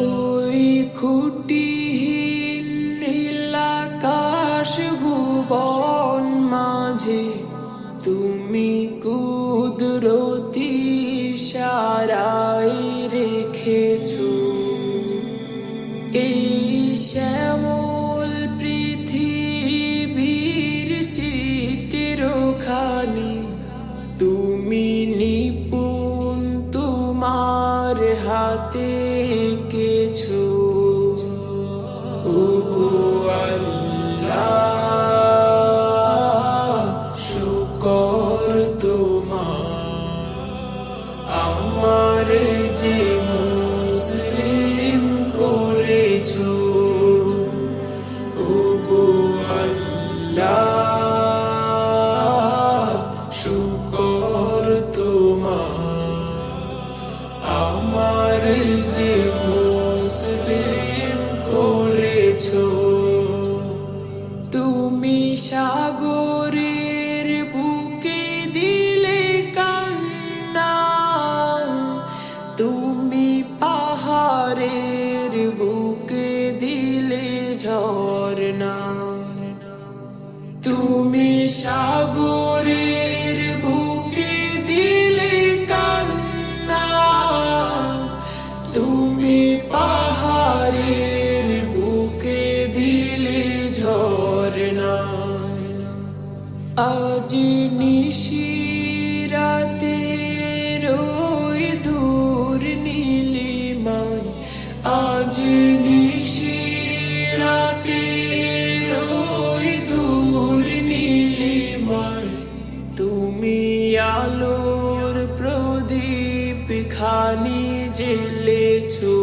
ওই খুঁটিহীন নীলাকাশ ভুবন মাঝে তুমি কুদরতি ইশারায় রেখেছো এই শ্যামল পৃথিবীর চিত্রখানি। তুমি নিপুণ তোমার হাতে এঁকেছো। ওগো আল্লাহ, শুকর তোমার আমার যে মুসলিম করেছো। ওগো আল্লাহ, শুকর তোমার আমার যে মুসলিম করেছো। তুমি সাগরের বুকে দিলে কান্না, তুমি পাহাড়ের বুকে দিলে ঝরনা। তুমি সাগরের বুকে দিলে কান্না, তুমি পাহাড়ের বুকে দিলে ঝরনা। আজ নিশিরাতে ওই দূর নীলিমায়, আজ নিশিরাতে ওই দূর নীলিমায় তুমি আলোর প্রদীপ খানি জ্বেলেছো।